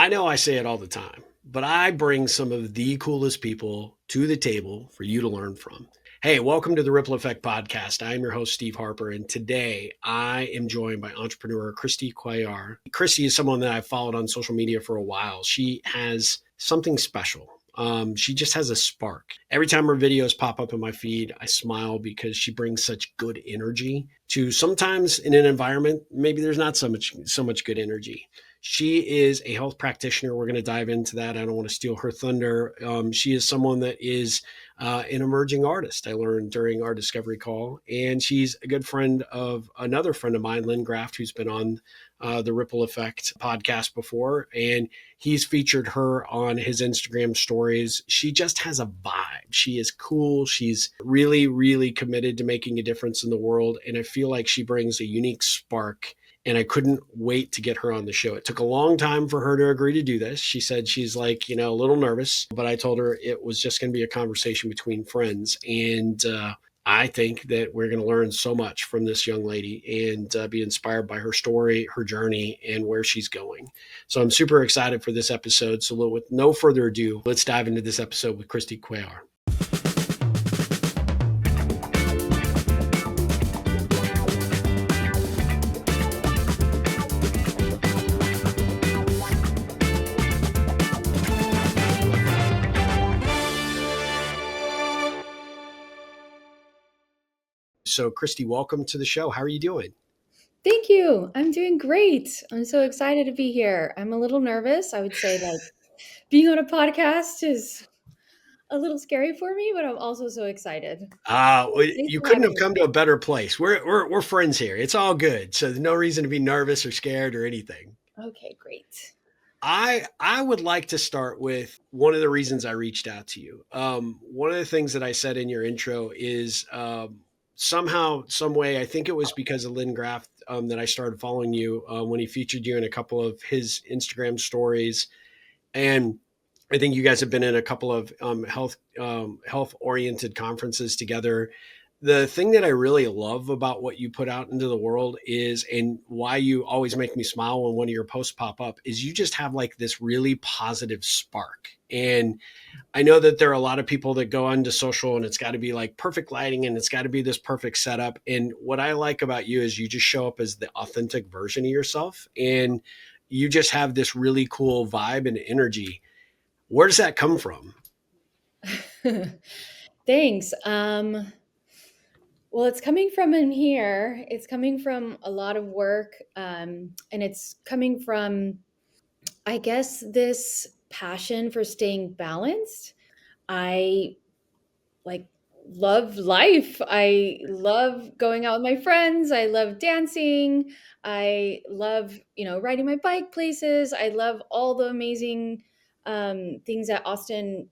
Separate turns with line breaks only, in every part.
I know I say it all the time, but I bring some of the coolest people to the table for you to learn from. Hey, welcome to the Ripple Effect Podcast. I'm your host, Steve Harper, and today I am joined by entrepreneur Cristi Cuellar. Cristi is someone that I've followed on social media for a while. She has something special. She just has a spark. Every time her videos pop up in my feed, I smile because she brings such good energy to sometimes in an environment, maybe there's not so much good energy. She is a health practitioner. We're going to dive into that. I don't want to steal her thunder. She is someone that is an emerging artist. I learned during our discovery call, and she's a good friend of another friend of mine, Lynn Graft, who's been on the Ripple Effect podcast before, and he's featured her on his Instagram stories. She just has a vibe. She is cool. She's really, really committed to making a difference in the world, and I feel like she brings a unique spark, and I couldn't wait to get her on the show. It took a long time for her to agree to do this. She said she's like, a little nervous, but I told her it was just going to be a conversation between friends. And I think that we're going to learn so much from this young lady and be inspired by her story, her journey, and where she's going. So I'm super excited for this episode. So with no further ado, let's dive into this episode with Cristi Cuellar. So, Cristi, welcome to the show. How are you doing?
Thank you. I'm doing great. I'm so excited to be here. I'm a little nervous. I would say like being on a podcast is a little scary for me, but I'm also so excited. Thanks
You
for
couldn't
having
have
me.
come to a better place. We're friends here. It's all good. So there's no reason to be nervous or scared or anything.
Okay, great.
I would like to start with one of the reasons I reached out to you. One of the things that I said in your intro is somehow, some way, I think it was because of Lynn Graff that I started following you when he featured you in a couple of his Instagram stories, and I think you guys have been in a couple of health oriented conferences together. The thing that I really love about what you put out into the world is, and why you always make me smile when one of your posts pop up, is you just have like this really positive spark. And I know that there are a lot of people that go onto social and it's got to be like perfect lighting and it's got to be this perfect setup. And what I like about you is you just show up as the authentic version of yourself, and you just have this really cool vibe and energy. Where does that come from?
Thanks. Well, it's coming from in here. It's coming from a lot of work, and it's coming from, I guess, this passion for staying balanced. I like love life. I love going out with my friends. I love dancing. I love, riding my bike places. I love all the amazing things that Austin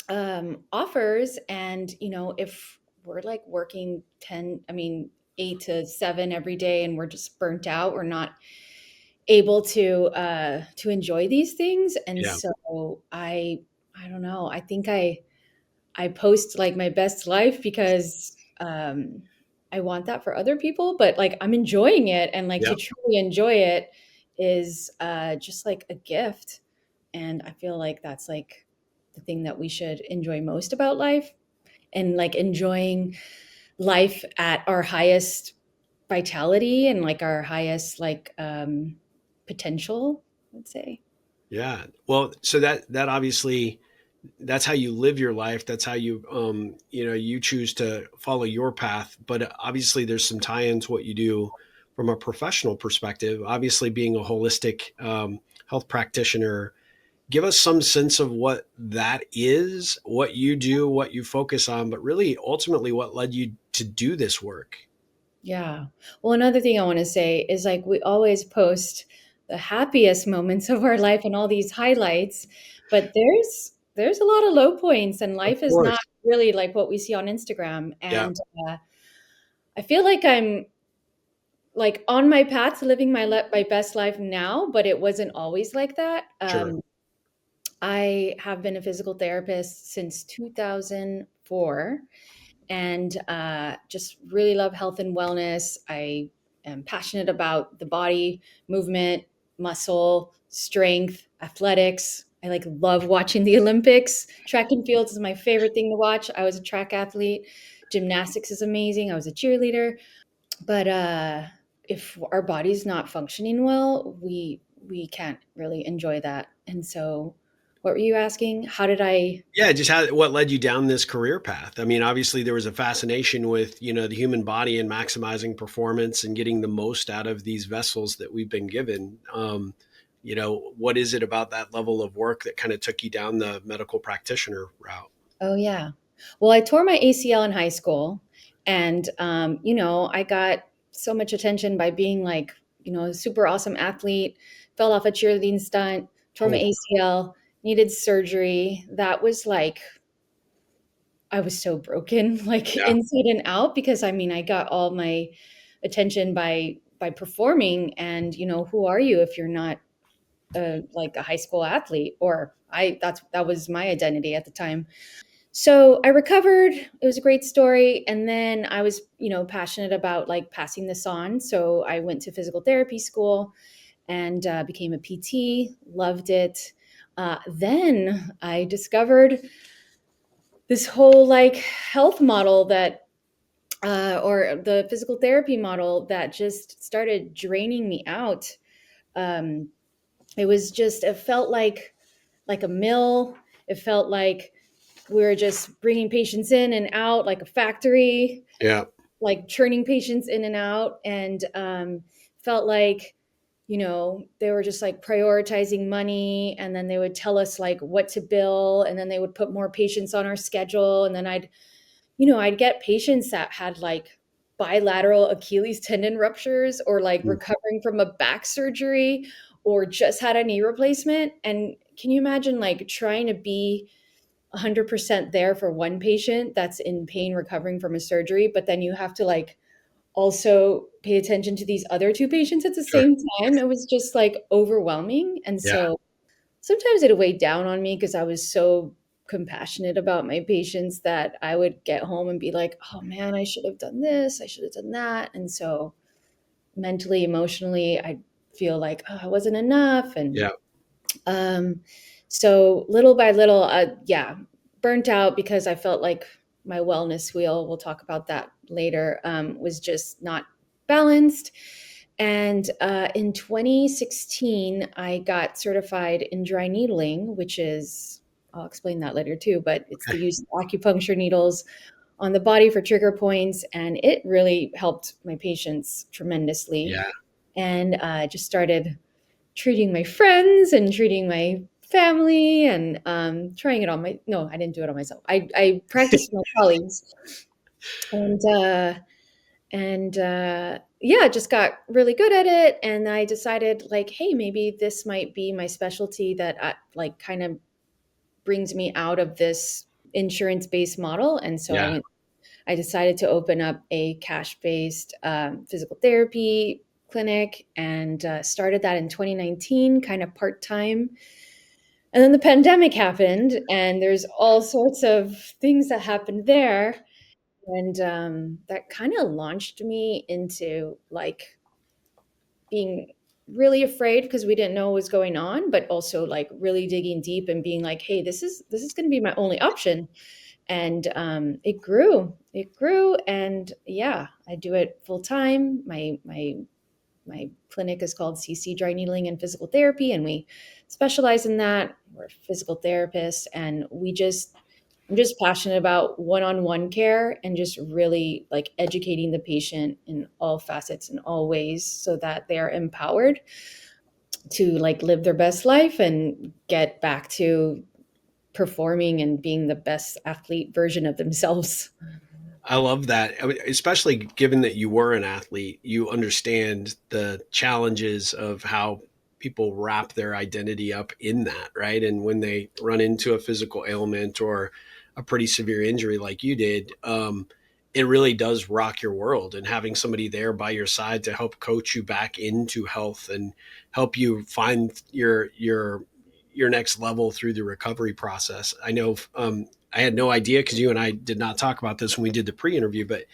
offers. And, if we're like working 10, 8 to 7 every day and we're just burnt out, we're not able to enjoy these things. And
Yeah.
so I don't know. I think I post like my best life because I want that for other people, but like I'm enjoying it, and like
Yeah.
to truly enjoy it is just like a gift. And I feel like that's like the thing that we should enjoy most about life, and like enjoying life at our highest vitality and like our highest like potential, I'd say.
Yeah. Well, so that obviously, that's how you live your life. That's how you choose to follow your path. But obviously, there's some tie-ins what you do from a professional perspective. Obviously, being a holistic health practitioner, give us some sense of what that is, what you do, what you focus on, but really, ultimately, what led you to do this work.
Yeah. Well, another thing I want to say is like we always post the happiest moments of our life and all these highlights, but there's a lot of low points, and
Of
life is not
course.
really like what we see on Instagram.
Yeah.
And I feel like I'm like on my path to living my best life now, but it wasn't always like that.
Sure.
I have been a physical therapist since 2004, and just really love health and wellness. I am passionate about the body, movement, muscle, strength. athletics. I like love watching the Olympics. Track and field is my favorite thing to watch. I was a track athlete. Gymnastics is amazing. I was a cheerleader. But if our body's not functioning well, we can't really enjoy that. And so, what were you asking? How did I?
Yeah, just what led you down this career path? I mean, obviously there was a fascination with, the human body and maximizing performance and getting the most out of these vessels that we've been given. What is it about that level of work that kind of took you down the medical practitioner route?
Oh yeah. Well, I tore my ACL in high school, and I got so much attention by being like, a super awesome athlete. Fell off a cheerleading stunt, tore my
Oh,
ACL, needed surgery. That was like I was so broken, like
yeah,
inside and out, because I mean, I got all my attention by performing, and who are you if you're not like a high school athlete? Or that was my identity at the time. So I recovered. It was a great story. And then I was, passionate about like passing this on. So I went to physical therapy school and became a PT, loved it. Then I discovered this whole like health model or the physical therapy model that just started draining me out. Um, it felt like a mill. It felt like we were just bringing patients in and out like a factory,
yeah,
like churning patients in and out. And felt like, they were just like prioritizing money. And then they would tell us like what to bill. And then they would put more patients on our schedule. And then I'd get patients that had like bilateral Achilles tendon ruptures or like
mm,
recovering from a back surgery or just had a knee replacement. And can you imagine like trying to be 100% there for one patient that's in pain recovering from a surgery, but then you have to like also pay attention to these other two patients at the
sure,
same time? It was just like overwhelming. And
yeah,
so sometimes it weighed down on me because I was so compassionate about my patients that I would get home and be like, oh man, I should have done this, I should have done that. And so mentally, emotionally, I feel like, oh, I wasn't enough. And
yeah.
um, so little by little, yeah, burnt out because I felt like my wellness wheel, we'll talk about that later, was just not balanced. And in 2016, I got certified in dry needling, which is, I'll explain that later too, but it's the
Okay.
use of acupuncture needles on the body for trigger points. And it really helped my patients tremendously.
Yeah.
And I just started treating my friends and treating my family and trying it on my, no, I didn't do it on myself. I practiced with my colleagues and, yeah, just got really good at it. And I decided like, hey, maybe this might be my specialty that like kind of brings me out of this insurance based model. And so
Yeah.
I decided to open up a cash based physical therapy clinic and started that in 2019, kind of part time. And then the pandemic happened, and there's all sorts of things that happened there. And that kind of launched me into like being really afraid because we didn't know what was going on, but also like really digging deep and being like, hey, this is going to be my only option. And it grew, and yeah, I do it full time. My clinic is called C&C Dry Needling and Physical Therapy, and we specialize in that. We're physical therapists, and I'm just passionate about one-on-one care and just really like educating the patient in all facets and all ways so that they are empowered to like live their best life and get back to performing and being the best athlete version of themselves.
I love that. I mean, especially given that you were an athlete, you understand the challenges of how people wrap their identity up in that, right? And when they run into a physical ailment or a pretty severe injury like you did, it really does rock your world. And having somebody there by your side to help coach you back into health and help you find your next level through the recovery process. I know I had no idea because you and I did not talk about this when we did the pre-interview, but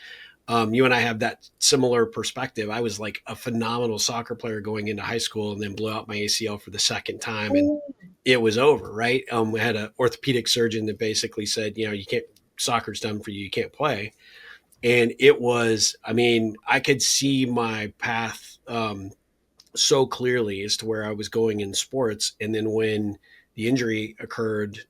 you and I have that similar perspective. I was like a phenomenal soccer player going into high school and then blew out my ACL for the second time. And it was over, right? We had an orthopedic surgeon that basically said, you can't, soccer's done for you. You can't play. And it was, I mean, I could see my path so clearly as to where I was going in sports. And then when the injury occurred,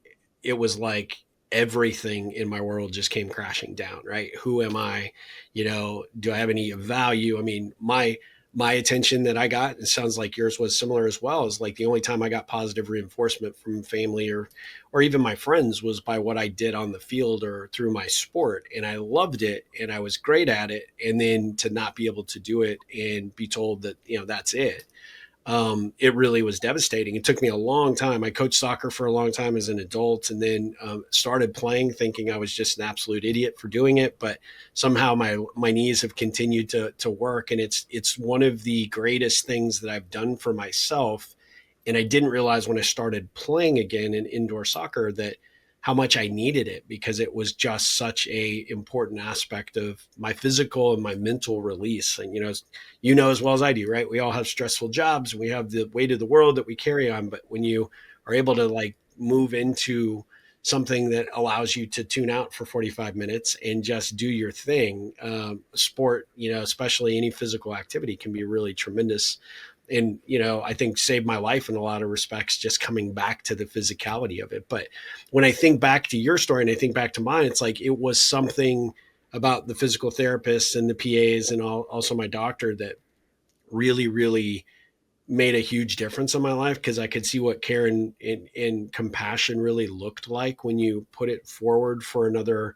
it was like everything in my world just came crashing down, right? Who am I? Do I have any value? I mean, my attention that I got, it sounds like yours was similar as well, is like the only time I got positive reinforcement from family or even my friends was by what I did on the field or through my sport. And I loved it and I was great at it. And then to not be able to do it and be told that, that's it. It really was devastating. It took me a long time. I coached soccer for a long time as an adult, and then started playing, thinking I was just an absolute idiot for doing it. But somehow my knees have continued to work, and it's one of the greatest things that I've done for myself. And I didn't realize when I started playing again in indoor soccer that how much I needed it, because it was just such a important aspect of my physical and my mental release. And as well as I do, right? We all have stressful jobs and we have the weight of the world that we carry on. But when you are able to like move into something that allows you to tune out for 45 minutes and just do your thing, sport, especially any physical activity, can be really tremendous. And I think saved my life in a lot of respects, just coming back to the physicality of it. But when I think back to your story and I think back to mine, it's like it was something about the physical therapists and the PAs and also my doctor that really, really made a huge difference in my life, because I could see what care and compassion really looked like when you put it forward for another,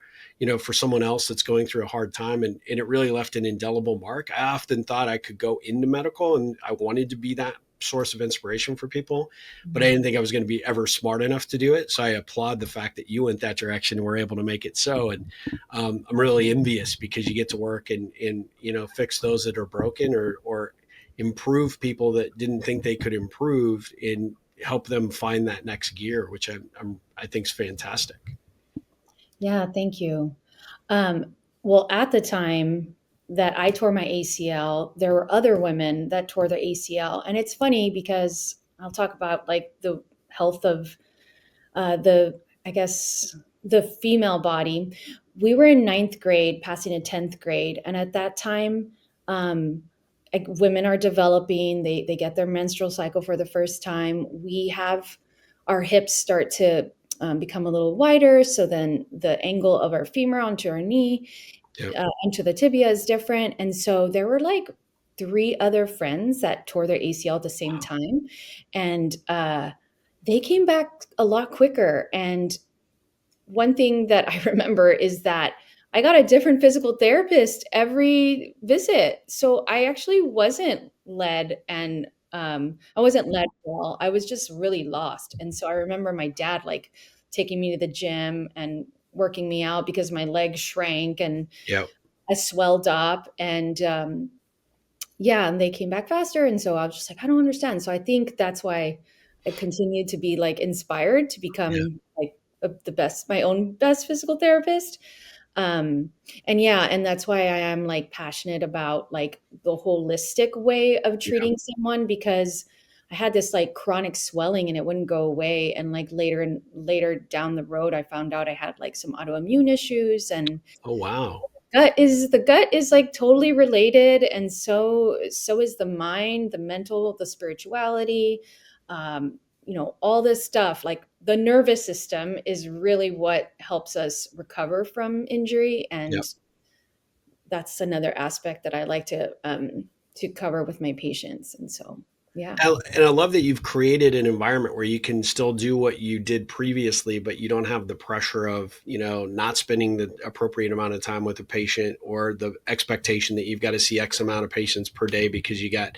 for someone else that's going through a hard time. And it really left an indelible mark. I often thought I could go into medical and I wanted to be that source of inspiration for people, but I didn't think I was going to be ever smart enough to do it. So I applaud the fact that you went that direction and were able to make it so. And I'm really envious, because you get to work and fix those that are broken, or improve people that didn't think they could improve, and help them find that next gear, which I think is fantastic.
Yeah, thank you. Well, at the time that I tore my ACL, there were other women that tore their ACL. And it's funny because I'll talk about like the health of I guess, the female body. We were in ninth grade, passing to 10th grade. And at that time, um, like women are developing, they get their menstrual cycle for the first time. We have our hips start to become a little wider. So then the angle of our femur onto our knee,
Yep.
onto the tibia is different. And so there were like three other friends that tore their ACL at the same
Wow.
time. And they came back a lot quicker. And one thing that I remember is that I got a different physical therapist every visit. So I actually wasn't led and I wasn't led well. I was just really lost. And so I remember my dad like taking me to the gym and working me out because my legs shrank and
Yep.
I swelled up. And yeah, and they came back faster. And so I was just like, I don't understand. So I think that's why I continued to be like inspired to
Yeah.
become like the best, my own best physical therapist. Um, and yeah, and that's why I am like passionate about like the holistic way of
Yeah.
treating someone, because I had this like chronic swelling and it wouldn't go away. And like later and later down the road, I found out I had like some autoimmune issues, and
Oh, wow.
the gut is like totally related, and so is the mind, the mental, the spirituality, all this stuff. Like the nervous system is really what helps us recover from injury, and
Yep.
that's another aspect that I like to cover with my patients. And so yeah.
And I love that you've created an environment where you can still do what you did previously, but you don't have the pressure of, not spending the appropriate amount of time with a patient, or the expectation that you've got to see X amount of patients per day because you got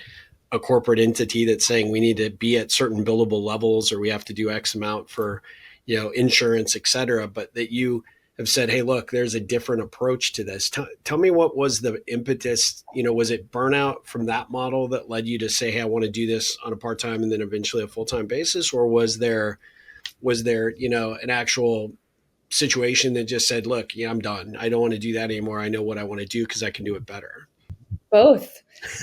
a corporate entity that's saying we need to be at certain billable levels, or we have to do X amount for, insurance, et cetera. But that you have said, hey, look, there's a different approach to this. Tell me, what was the impetus? Was it burnout from that model that led you to say, hey, I want to do this on a part-time and then eventually a full-time basis? Or was there, an actual situation that just said, look, I'm done. I don't want to do that anymore. I know what I want to do because I can do it better.
both.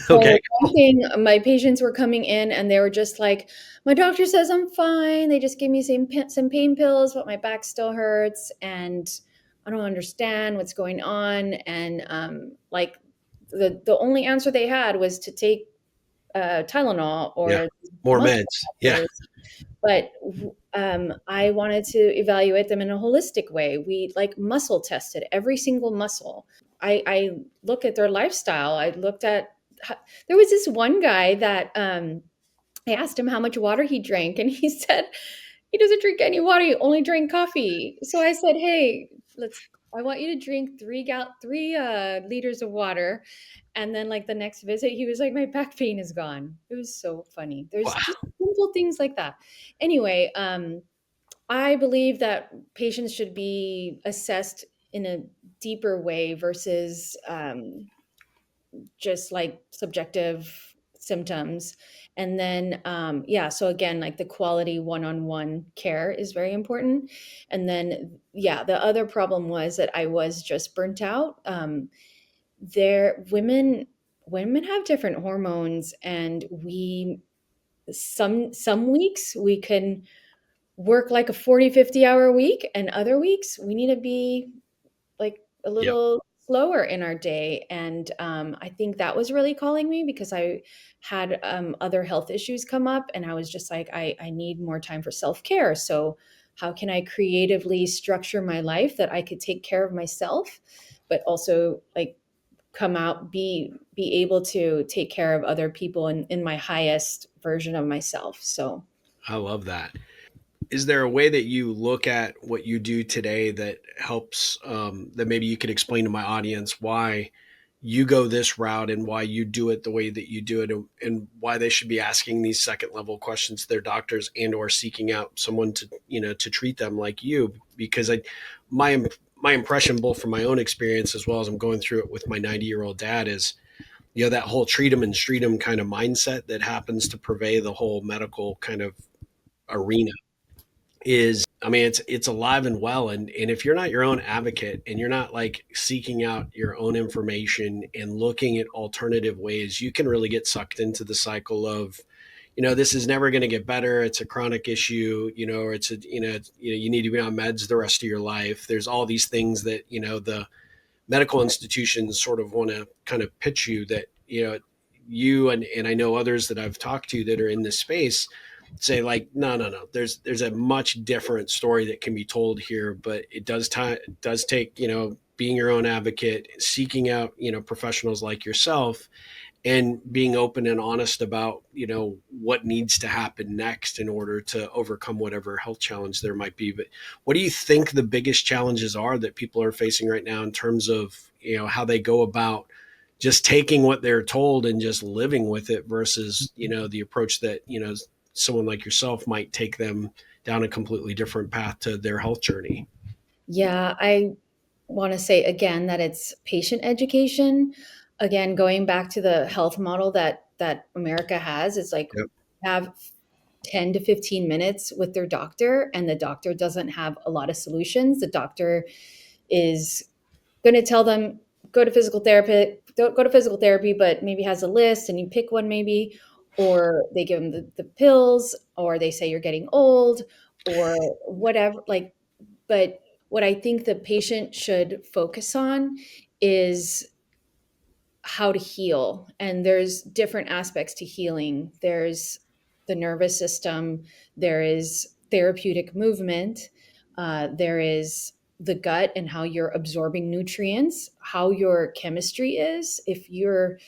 Okay.
So one thing, my patients were coming in and they were just like, my doctor says I'm fine. They just gave me some pain pills, but my back still hurts and I don't understand what's going on. And like the only answer they had was to take Tylenol
Yeah.
or
More
muscle
meds. Yeah.
relaxers. But I wanted to evaluate them in a holistic way. We like muscle tested every single muscle. I look at their lifestyle. I looked at there was this one guy that I asked him how much water he drank, and he said he doesn't drink any water. He only drank coffee. So I said, "Hey, let's. I want you to drink 3 liters of water." And then, like the next visit, he was like, "My back pain is gone." It was so funny. There's just
Wow.
simple things like that. Anyway, I believe that patients should be assessed in a deeper way versus just like subjective symptoms. And then yeah, so again, like the quality one-on-one care is very important. And then yeah, the other problem was that I was just burnt out. There women have different hormones, and we some weeks we can work like a 40-50 hour week, and other weeks we need to be like a
Yep.
little slower in our day. And I think that was really calling me because I had other health issues come up, and I was just like, I need more time for self-care. So how can I creatively structure my life that I could take care of myself, but also like come out, be able to take care of other people in my highest version of myself. So
I love that. Is there a way that you look at what you do today that helps, that maybe you could explain to my audience why you go this route and why you do it the way that you do it, and why they should be asking these second level questions to their doctors and or seeking out someone to, to treat them like you? Because my impression, both from my own experience as well as I'm going through it with my 90-year-old dad, is that whole treat them and street them kind of mindset that happens to pervade the whole medical kind of arena is, I mean, it's alive and well. And if you're not your own advocate and you're not like seeking out your own information and looking at alternative ways, you can really get sucked into the cycle of, this is never going to get better. It's a chronic issue, or it's a, you need to be on meds the rest of your life. There's all these things that, the medical institutions sort of want to kind of pitch you that, you and I know others that I've talked to that are in this space say like, no, no, no, there's a much different story that can be told here, but it does take, being your own advocate, seeking out, professionals like yourself, and being open and honest about, what needs to happen next in order to overcome whatever health challenge there might be. But what do you think the biggest challenges are that people are facing right now in terms of, how they go about just taking what they're told and just living with it versus, the approach that, someone like yourself might take them down a completely different path to their health journey?
yeah, I want to say again that it's patient education. Again, going back to the health model that America has, it's like
Yep.
have 10 to 15 minutes with their doctor, and the doctor doesn't have a lot of solutions. The doctor is going to tell them go to physical therapy, don't go to physical therapy, but maybe has a list and you pick one maybe, or they give them the pills, or they say you're getting old or whatever. Like, but what I think the patient should focus on is how to heal. And there's different aspects to healing. There's the nervous system, there is therapeutic movement, there is the gut and how you're absorbing nutrients, how your chemistry is. If your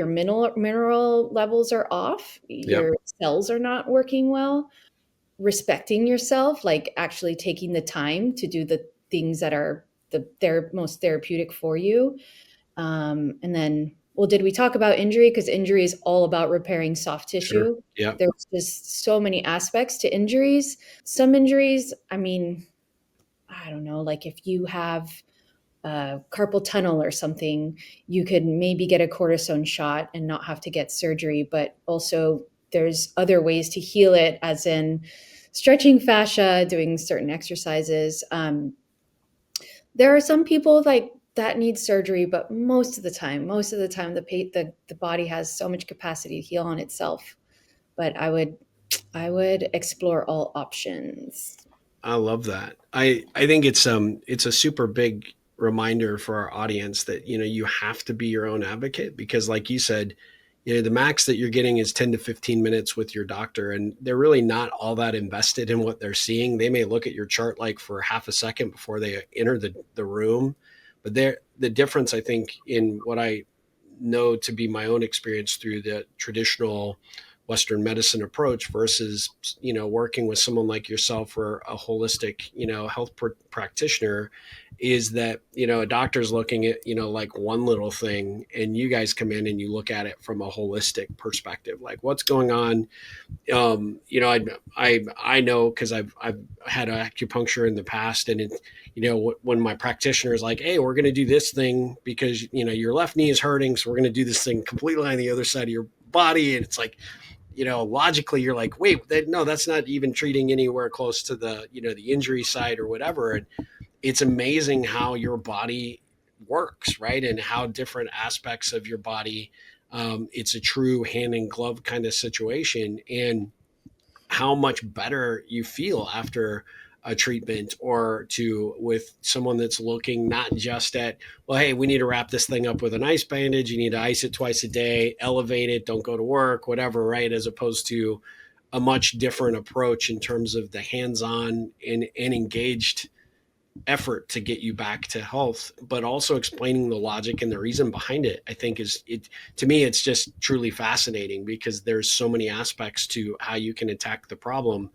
mineral levels are off,
Yep.
your cells are not working well, respecting yourself, like actually taking the time to do the things that are most therapeutic for you. And then, well, did we talk about injury? Because injury is all about repairing soft
Sure.
tissue.
Yep.
There's just so many aspects to injuries. Some injuries, I mean, I don't know, like if you have carpal tunnel or something, you could maybe get a cortisone shot and not have to get surgery. But also, there's other ways to heal it, as in stretching fascia, doing certain exercises. There are some people like that needs surgery, but most of the time the body has so much capacity to heal on itself. But I would explore all options.
I love that. I think it's a super big reminder for our audience that you have to be your own advocate, because like you said, the max that you're getting is 10 to 15 minutes with your doctor, and they're really not all that invested in what they're seeing. They may look at your chart like for half a second before they enter the room. But the difference, I think, in what I know to be my own experience through the traditional Western medicine approach versus working with someone like yourself or a holistic health practitioner, is that a doctor's looking at like one little thing, and you guys come in and you look at it from a holistic perspective, like what's going on. I know because I've had acupuncture in the past, and it, when my practitioner is like, hey, we're going to do this thing because your left knee is hurting, so we're going to do this thing completely on the other side of your body, and it's like, logically you're like, wait, no, that's not even treating anywhere close to the the injury side or whatever. And it's amazing how your body works, right? And how different aspects of your body, it's a true hand in glove kind of situation. And how much better you feel after a treatment, or to with someone that's looking not just at, well, hey, we need to wrap this thing up with an ice bandage, you need to ice it twice a day, elevate it, don't go to work, whatever, right? As opposed to a much different approach in terms of the hands-on and engaged effort to get you back to health, but also explaining the logic and the reason behind it. I think is it to me, it's just truly fascinating, because there's so many aspects to how you can attack the problem.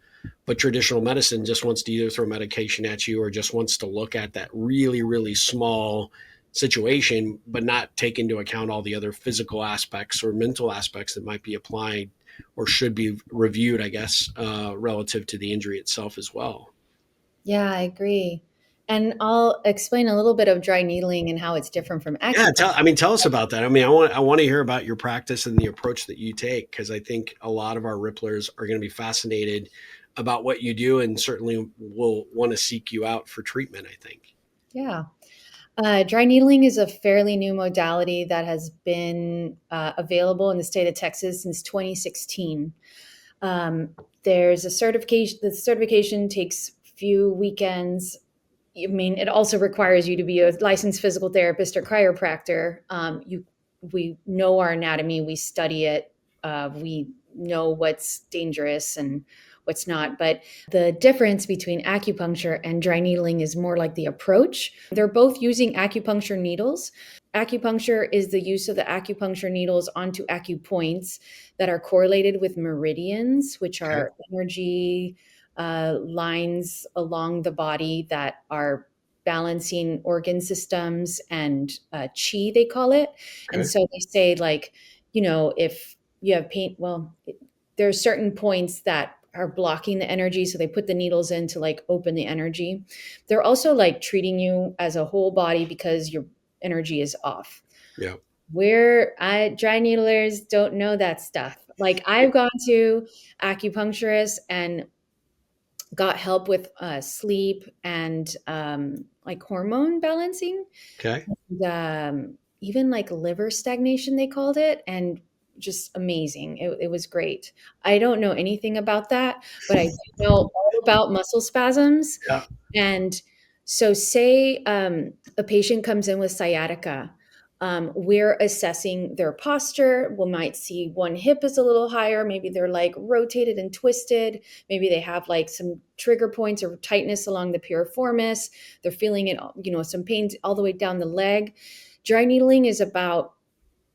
But traditional medicine just wants to either throw medication at you or just wants to look at that really, really small situation, but not take into account all the other physical aspects or mental aspects that might be applied or should be reviewed, I guess, relative to the injury itself as well.
Yeah, I agree. And I'll explain a little bit of dry needling and how it's different from
Yeah,
acupuncture.
tell us about that. I mean, I want to hear about your practice and the approach that you take, because I think a lot of our Ripplers are going to be fascinated about what you do, and certainly will want to seek you out for treatment, I think.
Yeah. Dry needling is a fairly new modality that has been available in the state of Texas since 2016. Um, there's a certification. The certification takes few weekends. I mean, it also requires you to be a licensed physical therapist or chiropractor. We know our anatomy, we study it, we know what's dangerous and what's not. But the difference between acupuncture and dry needling is more like the approach. They're both using acupuncture needles. Acupuncture is the use of the acupuncture needles onto acupoints that are correlated with meridians, which
Okay.
are energy lines along the body that are balancing organ systems and chi, they call it. And
Okay.
so they say, like, if you have pain, well, there are certain points that are blocking the energy. So they put the needles in to like open the energy. They're also like treating you as a whole body because your energy is off.
Yeah.
Dry needlers don't know that stuff. Like I've gone to acupuncturists and got help with sleep and like hormone balancing,
Okay.
and, even like liver stagnation, they called it, and just amazing. It was great. I don't know anything about that, but I do know all about muscle spasms.
Yeah.
And so, say a patient comes in with sciatica, we're assessing their posture. We might see one hip is a little higher. Maybe they're like rotated and twisted. Maybe they have like some trigger points or tightness along the piriformis. They're feeling it, some pains all the way down the leg. Dry needling is about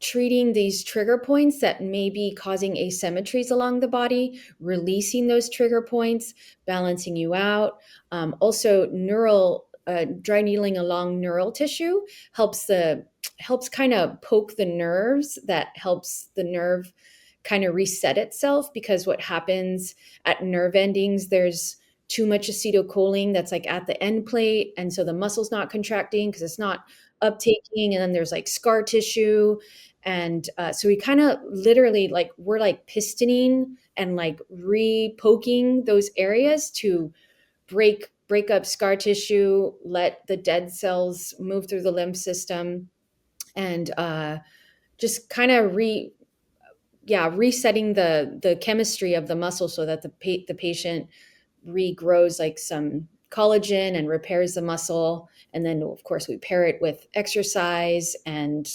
treating these trigger points that may be causing asymmetries along the body, releasing those trigger points, balancing you out. Also, neural dry needling along neural tissue helps kind of poke the nerves. That helps the nerve kind of reset itself, because what happens at nerve endings, there's too much acetylcholine that's like at the end plate, and so the muscle's not contracting because it's not uptaking, and then there's like scar tissue. And so we kind of literally, like, we're like pistoning and like re-poking those areas to break up scar tissue, let the dead cells move through the lymph system, and just kind of resetting the chemistry of the muscle so that the patient regrows like some collagen and repairs the muscle. And then of course we pair it with exercise and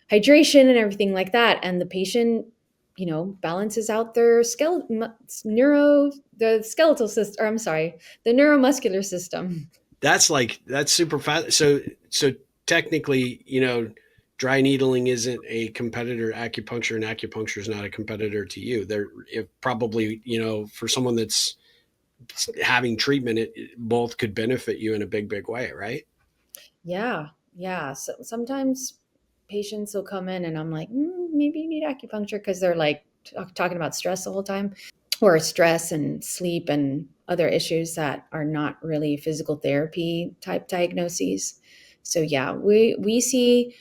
hydration and everything like that, and the patient, balances out their the skeletal system, or I'm sorry, the neuromuscular system.
That's super fast. So technically, dry needling isn't a competitor to acupuncture, and acupuncture is not a competitor to you. They're it probably, for someone that's having treatment, it both could benefit you in a big way, right?
Yeah, yeah. So sometimes patients will come in and I'm like, maybe you need acupuncture because they're like talking about stress the whole time, or stress and sleep and other issues that are not really physical therapy type diagnoses. So yeah, we see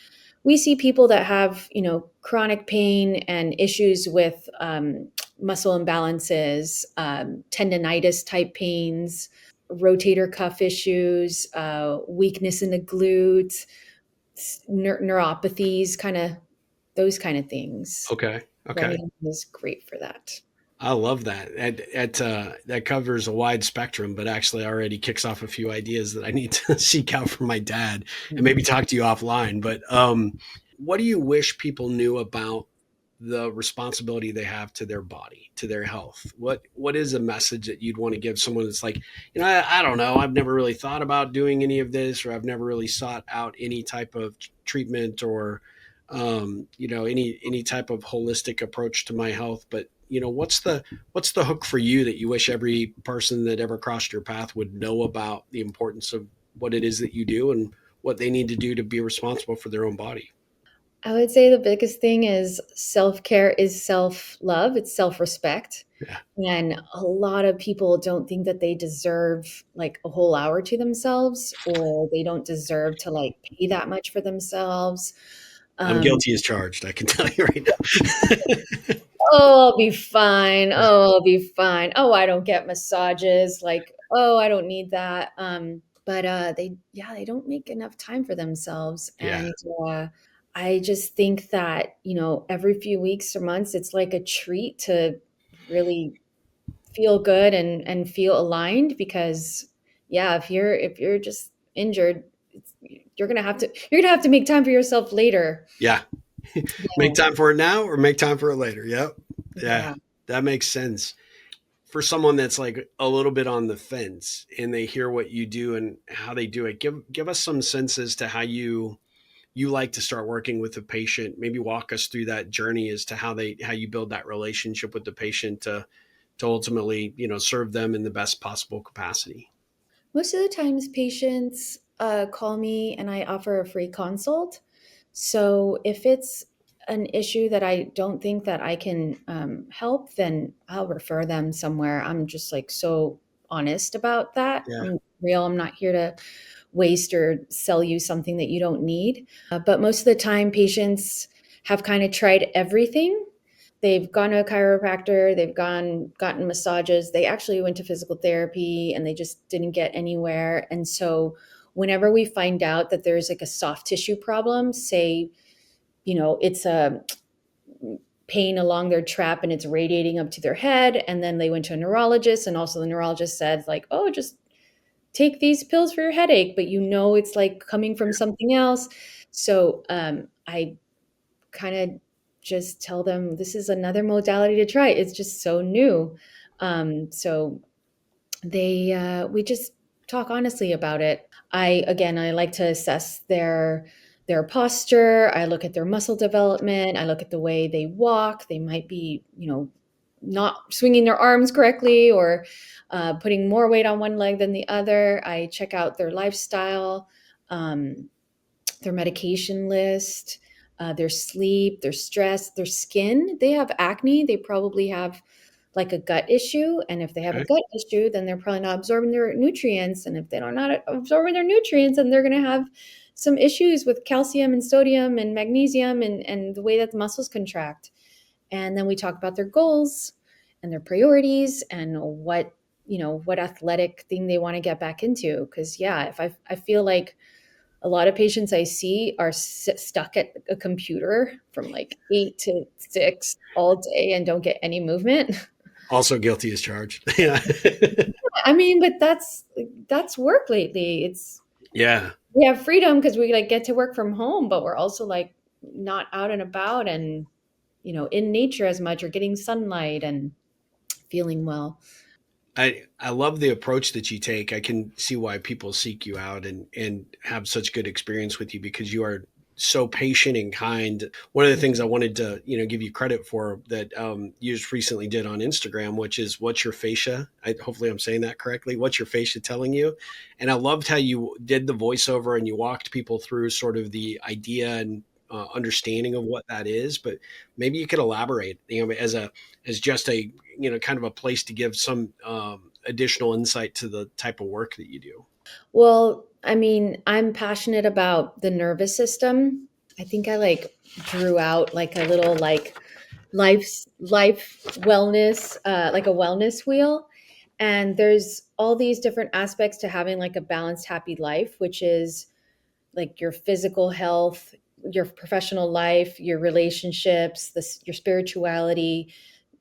people that have, chronic pain and issues with muscle imbalances, tendonitis type pains, rotator cuff issues, weakness in the glutes, neuropathies, kind of those kind of things.
Okay. Okay.
Running is great for that.
I love that. That covers a wide spectrum, but actually already kicks off a few ideas that I need to seek out from my dad and maybe talk to you offline. But what do you wish people knew about the responsibility they have to their body, to their health? What is a message that you'd want to give someone that's like, I don't know, I've never really thought about doing any of this, or I've never really sought out any type of treatment or any type of holistic approach to my health, but what's the hook for you that you wish every person that ever crossed your path would know about the importance of what it is that you do and what they need to do to be responsible for their own body?
I would say the biggest thing is self-care is self-love, it's self-respect.
Yeah.
And a lot of people don't think that they deserve like a whole hour to themselves, or they don't deserve to like pay that much for themselves.
I'm
Um,
guilty as charged, I can tell you right now.
oh, I'll be fine. Oh, I'll be fine. Oh, I don't get massages. Like, oh, I don't need that. But they don't make enough time for themselves.
Yeah.
And I just think that, every few weeks or months, it's like a treat to really feel good and feel aligned, because yeah, if you're just injured, you're gonna have to make time for yourself later.
Yeah. Make
Yeah.
time for it now or make time for it later. Yep. Yeah.
Yeah.
That makes sense. For someone that's like a little bit on the fence and they hear what you do and how they do it, give us some sense as to how you like to start working with the patient. Maybe walk us through that journey as to how you build that relationship with the patient to ultimately, serve them in the best possible capacity.
Most of the times, patients call me and I offer a free consult. So if it's an issue that I don't think that I can help, then I'll refer them somewhere. I'm just like so honest about that.
Yeah.
I'm real. I'm not here to waste or sell you something that you don't need. But most of the time, patients have kind of tried everything. They've gone to a chiropractor, they've gotten massages, they actually went to physical therapy and they just didn't get anywhere. And so whenever we find out that there's like a soft tissue problem, say, it's a pain along their trap and it's radiating up to their head, and then they went to a neurologist and also the neurologist said like, oh, just take these pills for your headache, but it's like coming from something else. So I kind of just tell them this is another modality to try. It's just so new. So we just talk honestly about it. I like to assess their posture. I look at their muscle development. I look at the way they walk. They might be, not swinging their arms correctly, or putting more weight on one leg than the other. I check out their lifestyle. Their medication list, their sleep, their stress, their skin. They have acne. They probably have like a gut issue. And if they have a
Okay.
gut issue, then they're probably not absorbing their nutrients. And if they're not absorbing their nutrients, then they're going to have some issues with calcium and sodium and magnesium and the way that the muscles contract. And then we talk about their goals and their priorities and what athletic thing they want to get back into. Because yeah, if I feel like a lot of patients I see are stuck at a computer from like 8 to 6 all day and don't get any movement.
Also guilty as charged. Yeah.
I mean, but that's work lately. It's
Yeah.
we have freedom because we like get to work from home, but we're also like not out and about and in nature as much or getting sunlight and feeling well.
I love the approach that you take. I can see why people seek you out and have such good experience with you because you are so patient and kind. One of the things I wanted to give you credit for that you just recently did on Instagram, which is what's your fascia? Hopefully I'm saying that correctly. What's your fascia telling you? And I loved how you did the voiceover and you walked people through sort of the idea and understanding of what that is. But maybe you could elaborate, as just a kind of a place to give some additional insight to the type of work that you do.
Well, I mean, I'm passionate about the nervous system. I think I like drew out like a little like life wellness, like a wellness wheel. And there's all these different aspects to having like a balanced, happy life, which is like your physical health, your professional life, your relationships, your spirituality,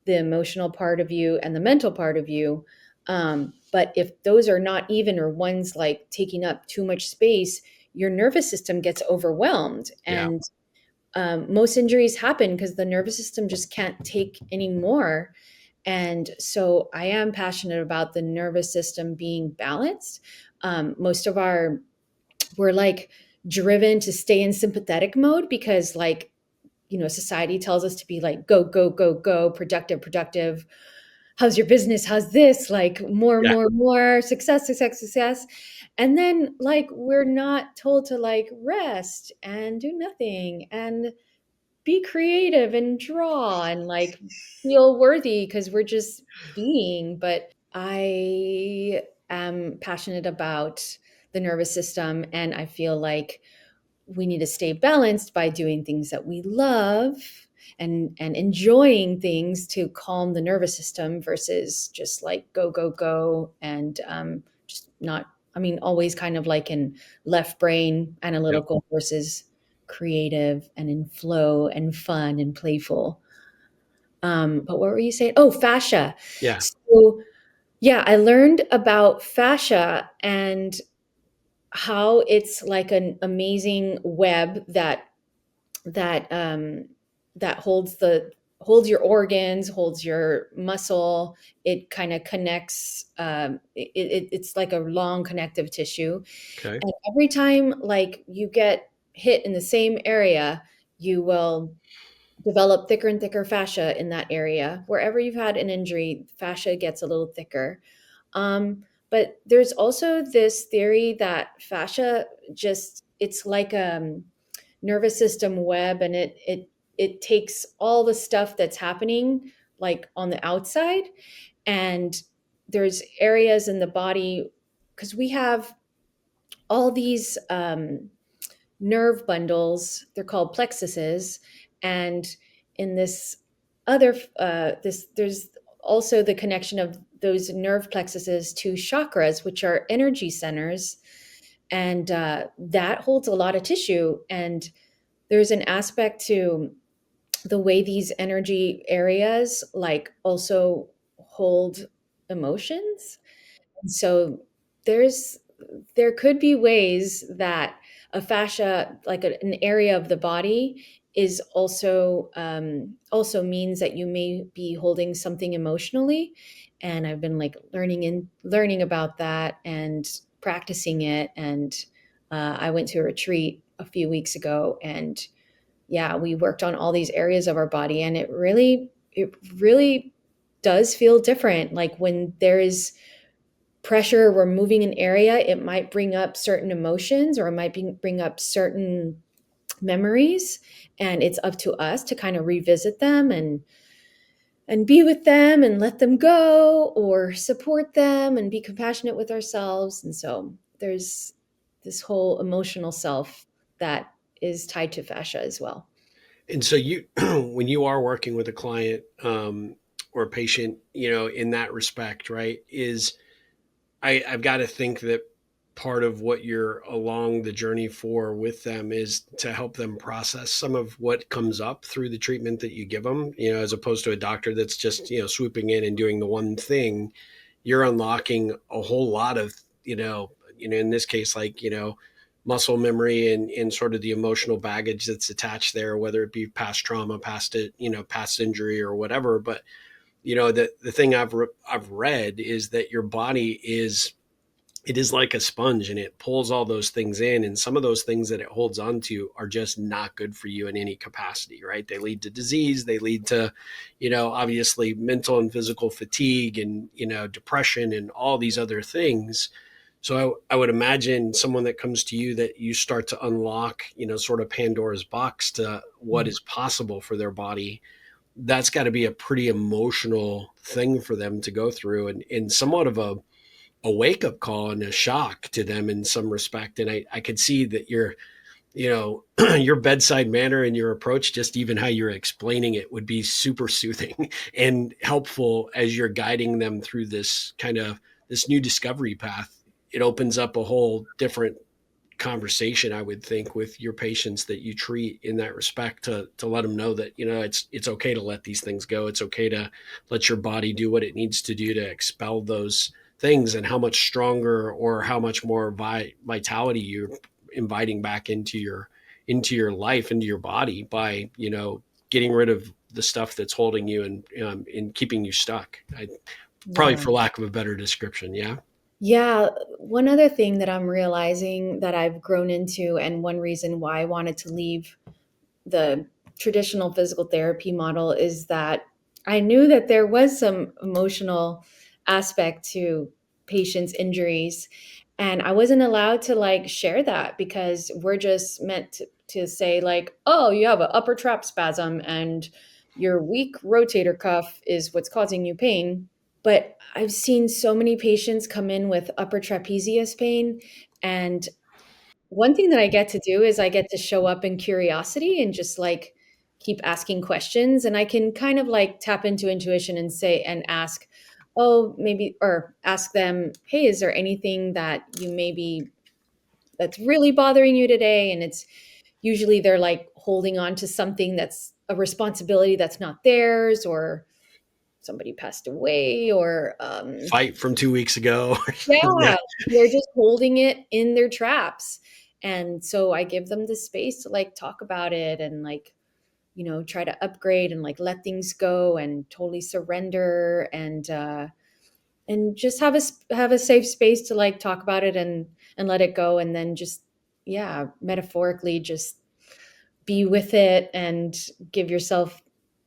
the emotional part of you, and the mental part of you. But if those are not even, or one's like taking up too much space, your nervous system gets overwhelmed.
Yeah.
And most injuries happen because the nervous system just can't take anymore. And so I am passionate about the nervous system being balanced. Most of we're like driven to stay in sympathetic mode because like, society tells us to be like, go, go, go, go, productive, productive. How's your business? How's this? Like more,
Yeah.
more, more success, success, success. And then like we're not told to like rest and do nothing and be creative and draw and like feel worthy because we're just being. But I am passionate about the nervous system and I feel like we need to stay balanced by doing things that we love and enjoying things to calm the nervous system versus just like go go go and just not, I mean, always kind of like in left brain
Yep.
analytical versus creative and in flow and fun and playful. But what were you saying? Oh, fascia.
Yeah.
So yeah, I learned about fascia and how it's like an amazing web that that holds your organs, holds your muscle. It kind of connects. It's like a long connective tissue,
Okay.
and every time like you get hit in the same area, you will develop thicker and thicker fascia in that area. Wherever you've had an injury, fascia gets a little thicker. But there's also this theory that fascia just it's like nervous system web and it takes all the stuff that's happening like on the outside and there's areas in the body because we have all these nerve bundles. They're called plexuses, and in this other this there's also the connection of those nerve plexuses to chakras, which are energy centers, and that holds a lot of tissue. And there's an aspect to the way these energy areas like also hold emotions. And so there's there could be ways that a fascia, like an area of the body, is also means that you may be holding something emotionally. And I've been like learning about that and practicing it. And I went to a retreat a few weeks ago, and yeah, we worked on all these areas of our body, and it really does feel different. Like when there is pressure, we're moving an area, it might bring up certain emotions or it might bring up certain memories. And it's up to us to kind of revisit them and be with them and let them go or support them and be compassionate with ourselves. And so there's this whole emotional self that is tied to fascia as well.
And so you, when you are working with a client or a patient, in that respect, right, is I've got to think that part of what you're along the journey for with them is to help them process some of what comes up through the treatment that you give them, as opposed to a doctor that's just, swooping in and doing the one thing. You're unlocking a whole lot of, in this case, like, muscle memory and sort of the emotional baggage that's attached there, whether it be past trauma, past injury or whatever. But the thing I've read is that your body is like a sponge, and it pulls all those things in, and some of those things that it holds on to are just not good for you in any capacity, right? They lead to disease, they lead to, obviously mental and physical fatigue, and depression and all these other things. So I would imagine someone that comes to you, that you start to unlock, sort of Pandora's box to what is possible for their body. That's got to be a pretty emotional thing for them to go through, and somewhat of a wake up call and a shock to them in some respect. And I could see that your bedside manner and your approach, just even how you're explaining it, would be super soothing and helpful as you're guiding them through this new discovery path. It opens up a whole different conversation, I would think, with your patients that you treat in that respect, to let them know that it's okay to let these things go. It's okay to let your body do what it needs to do to expel those things, and how much stronger or how much more vitality you're inviting back into your life, into your body, by getting rid of the stuff that's holding you and keeping you stuck. Probably
Yeah.
for lack of a better description. Yeah.
Yeah, one other thing that I'm realizing that I've grown into, and one reason why I wanted to leave the traditional physical therapy model, is that I knew that there was some emotional aspect to patients' injuries, and I wasn't allowed to like share that, because we're just meant to say like, oh, you have an upper trap spasm and your weak rotator cuff is what's causing you pain. But I've seen so many patients come in with upper trapezius pain, and one thing that I get to do is I get to show up in curiosity and just like keep asking questions, and I can kind of like tap into intuition and say and ask, oh, maybe, or ask them, hey, is there anything that you maybe that's really bothering you today? And it's usually they're like holding on to something that's a responsibility that's not theirs, or somebody passed away, or
Fight from 2 weeks ago. Yeah.
yeah, they're just holding it in their traps. And so I give them the space to like talk about it and like, try to upgrade and like let things go and totally surrender, and just have a safe space to like talk about it and let it go, and then just, yeah, metaphorically just be with it and give yourself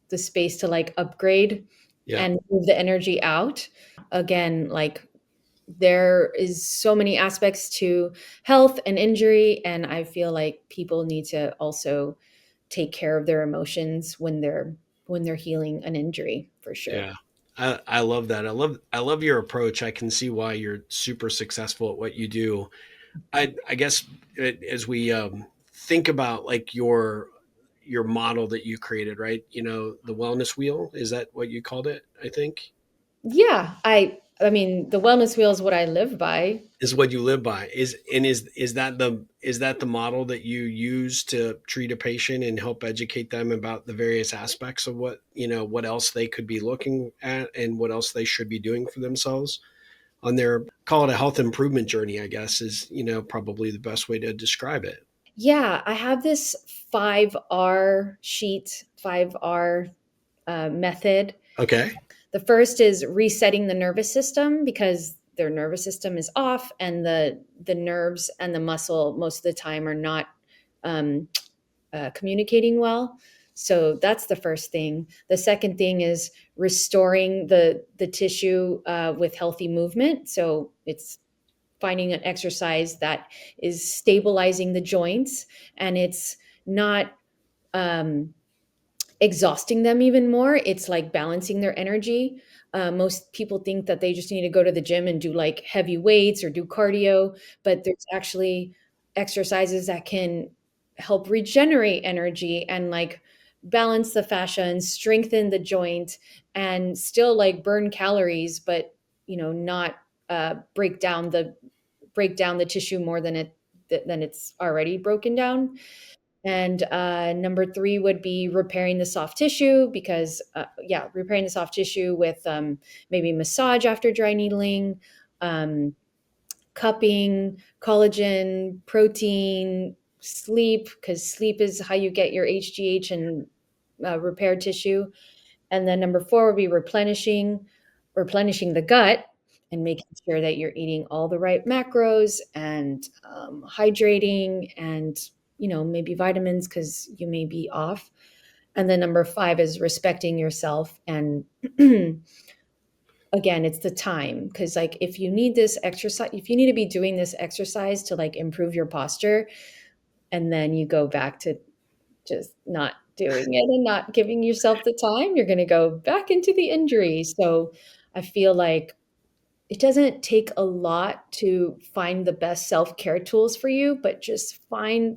the space to like upgrade
Yeah.
and move the energy out. Again, like there is so many aspects to health and injury, and I feel like people need to also take care of their emotions when they're healing an injury, for sure.
Yeah. I love that. I love your approach. I can see why you're super successful at what you do. I guess as we think about like your model that you created, right? The wellness wheel, is that what you called it? I think
Yeah, I mean, the wellness wheel is what I live by.
is what you live by. Is that the model that you use to treat a patient and help educate them about the various aspects of what else they could be looking at and what else they should be doing for themselves on their, call it a health improvement journey, I guess, is probably the best way to describe it.
Yeah, I have this 5R sheet, 5R method.
Okay.
The first is resetting the nervous system, because their nervous system is off, and the nerves and the muscle most of the time are not um, communicating well. So that's the first thing. The second thing is restoring the tissue with healthy movement. So it's finding an exercise that is stabilizing the joints, and it's not um, exhausting them even more. It's like balancing their energy. Most people think that they just need to go to the gym and do like heavy weights or do cardio, but there's actually exercises that can help regenerate energy and like balance the fascia and strengthen the joint and still like burn calories, but not break down the tissue more than it's already broken down. And number three would be repairing the soft tissue because, yeah, repairing the soft tissue with maybe massage after dry needling, um, cupping, collagen, protein, sleep, because sleep is how you get your HGH and repair tissue. And then number four would be replenishing the gut and making sure that you're eating all the right macros and hydrating and maybe vitamins because you may be off. And then number five is respecting yourself. And again, it's the time because like if you need this exercise, if you need to be doing this exercise to like improve your posture, and then you go back to just not doing it and not giving yourself the time, you're going to go back into the injury. So I feel like it doesn't take a lot to find the best self-care tools for you, but just find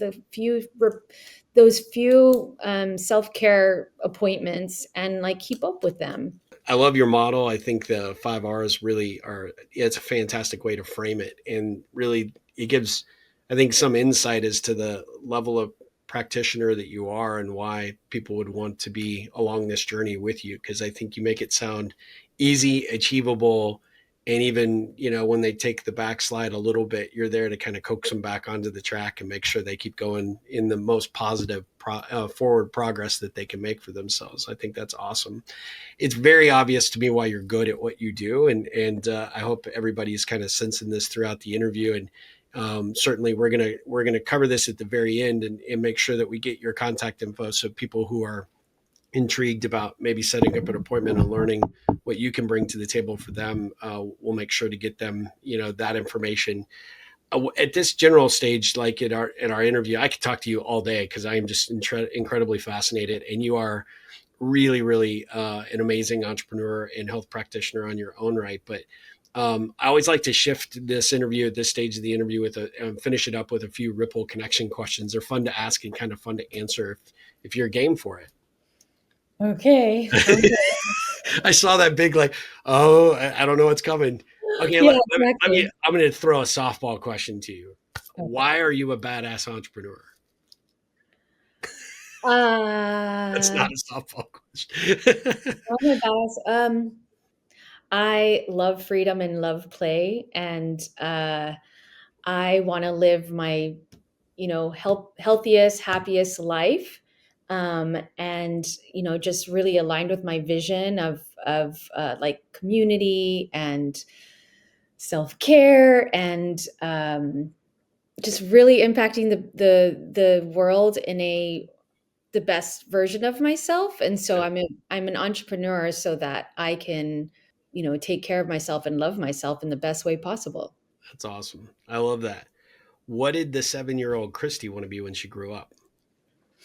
those few self-care appointments and like keep up with them.
I love your model. I think the 5 R's really are, it's a fantastic way to frame it. And really, it gives, I think, some insight as to the level of practitioner that you are and why people would want to be along this journey with you. Cause I think you make it sound easy, achievable. And even, when they take the backslide a little bit, you're there to kind of coax them back onto the track and make sure they keep going in the most positive forward progress that they can make for themselves. I think that's awesome. It's very obvious to me why you're good at what you do, and I hope everybody's kind of sensing this throughout the interview. And certainly, we're gonna cover this at the very end and make sure that we get your contact info so people who are intrigued about maybe setting up an appointment and learning what you can bring to the table for them, we'll make sure to get them that information. At this general stage, like in our interview, I could talk to you all day because I am just incredibly fascinated, and you are really, really an amazing entrepreneur and health practitioner on your own right. But I always like to shift this interview at this stage of the interview finish it up with a few Ripple connection questions. They're fun to ask and kind of fun to answer if you're game for it.
Okay. Sounds good.
I saw that big, like, oh, I don't know what's coming. Okay,
Yeah, exactly.
I'm going to throw a softball question to you.
Okay.
Why are you a badass entrepreneur? That's
Uh,
not a softball question.
oh my gosh. I love freedom and love play, and I want to live my, healthiest, happiest life, and just really aligned with my vision of like community and self care and just really impacting the world in the best version of myself. And so I'm an entrepreneur so that I can, take care of myself and love myself in the best way possible.
That's awesome. I love that. What did the 7-year-old Cristi want to be when she grew up?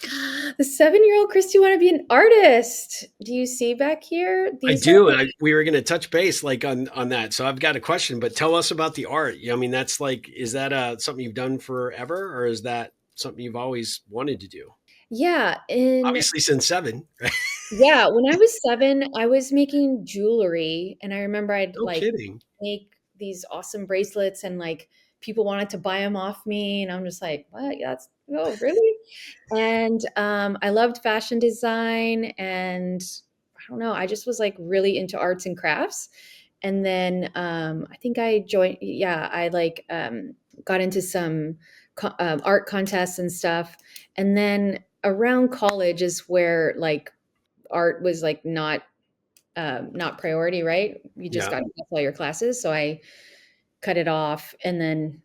The 7-year-old Christy want to be an artist. Do you see back here?
I
These
do,
are
and we were going to touch base like on that. So I've got a question, but tell us about the art. I mean, that's like, is that something you've done forever, or is that something you've always wanted to do?
yeah, in
Obviously, since seven, right?
yeah, when I was 7, I was making jewelry, and I remember I'd,
No
like,
kidding.
make these awesome bracelets, and, like, people wanted to buy them off me, and I'm just like, "What? That's oh, really?" And, I loved fashion design, and I don't know, I just was, like, really into arts and crafts, and then, I think I, like, got into some art contests and stuff, and then around college is where, like, art was like not priority, right? You just
Yeah,
got to pass all your classes. So I cut it off and then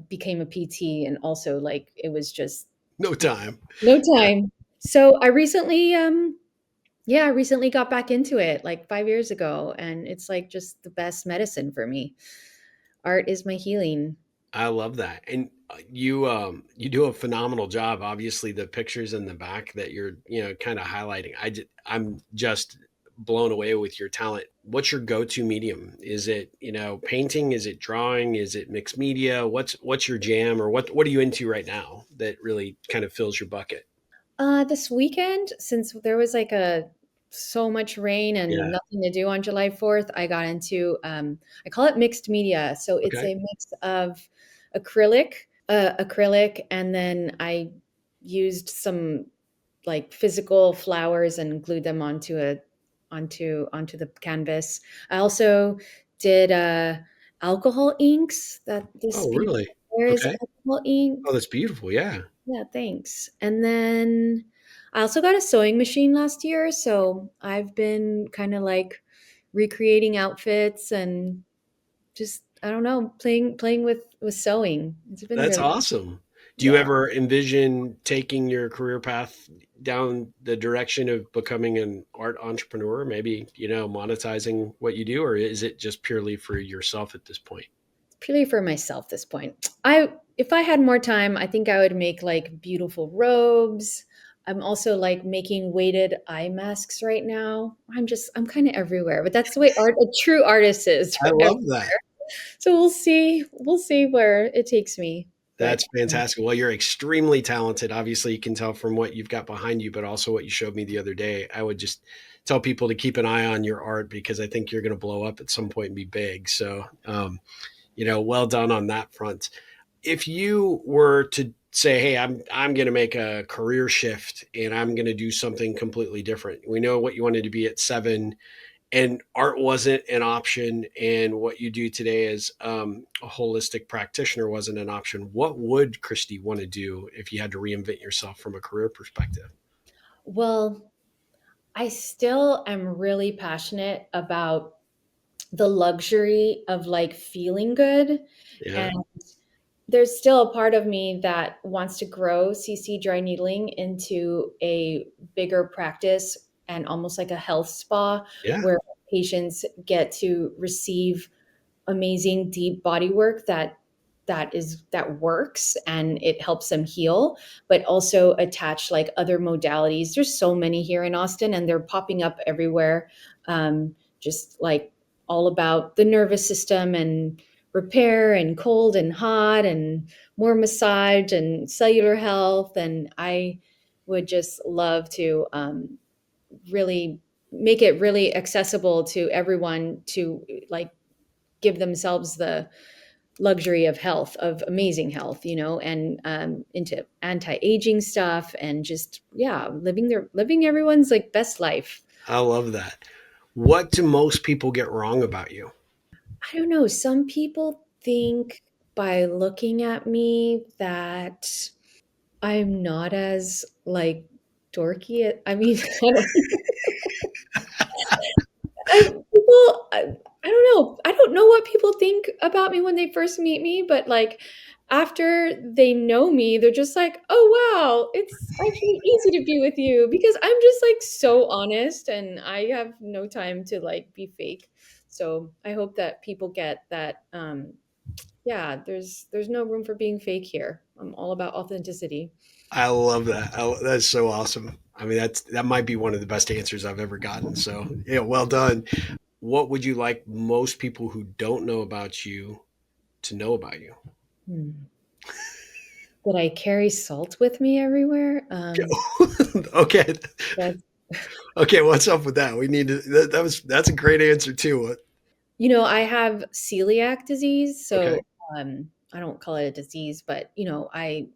became a PT, and also like it was just
no time.
no
Yeah,
time. So I recently got back into it like 5 years ago, and it's like just the best medicine for me. Art is my healing.
I love that, and you do a phenomenal job. Obviously, the pictures in the back that you're kind of highlighting, I'm just blown away with your talent. What's your go-to medium? Is it painting? Is it drawing? Is it mixed media? What's your jam, or what are you into right now that really kind of fills your bucket?
This weekend, since there was like so much rain and
Yeah.
nothing to do on July 4th, I got into, I call it mixed media. So it's
Okay.
a mix of acrylic, and then I used some like physical flowers and glued them onto the canvas. I also did alcohol inks. That this
Oh,
paint
really?
there is
Okay.
alcohol
Oh,
ink.
that's beautiful. Yeah.
Yeah, thanks. And then I also got a sewing machine last year, so I've been kind of like recreating outfits and just, I don't know, playing with sewing. It's been
That's
really,
awesome. Do you
yeah.
ever envision taking your career path down the direction of becoming an art entrepreneur? Maybe, monetizing what you do, or is it just purely for yourself at this point?
Purely for myself at this point. If I had more time, I think I would make like beautiful robes. I'm also like making weighted eye masks right now. I'm kind of everywhere, but that's the way a true artist is.
I love that.
So we'll see where it takes me. But
That's fantastic. Well, you're extremely talented. Obviously, you can tell from what you've got behind you, but also what you showed me the other day. I would just tell people to keep an eye on your art because I think you're going to blow up at some point and be big. So, well done on that front. If you were to say, "Hey, I'm going to make a career shift and I'm going to do something completely different," we know what you wanted to be at 7, and art wasn't an option, and what you do today as a holistic practitioner wasn't an option. What would Cristi want to do if you had to reinvent yourself from a career perspective?
well, I still am really passionate about the luxury of like feeling good.
Yeah.
And there's still a part of me that wants to grow C&C Dry Needling into a bigger practice and almost like a health spa
Yeah.
where patients get to receive amazing deep body work that works and it helps them heal, but also attach like other modalities. There's so many here in Austin and they're popping up everywhere. Just like all about the nervous system and repair and cold and hot and more massage and cellular health. And I would just love to really make it really accessible to everyone to like give themselves the luxury of health, of amazing health, and into anti-aging stuff and just, yeah, living everyone's like best life.
I love that. What do most people get wrong about you?
I don't know. Some people think by looking at me that I'm not as like dorky. I mean, I don't, I don't know. I don't know what people think about me when they first meet me, but like after they know me, they're just like, "Oh wow, it's actually easy to be with you," because I'm just like so honest and I have no time to like be fake. So I hope that people get that. Yeah, there's no room for being fake here. I'm all about authenticity.
I love that. That's so awesome. I mean, that might be one of the best answers I've ever gotten. So, yeah, well done. What would you like most people who don't know about you to know about you?
Hmm. That I carry salt with me everywhere.
Okay.
That's
Okay, what's up with that? We need to. That's a great answer too.
I have celiac disease,
Okay.
so I don't call it a disease, but I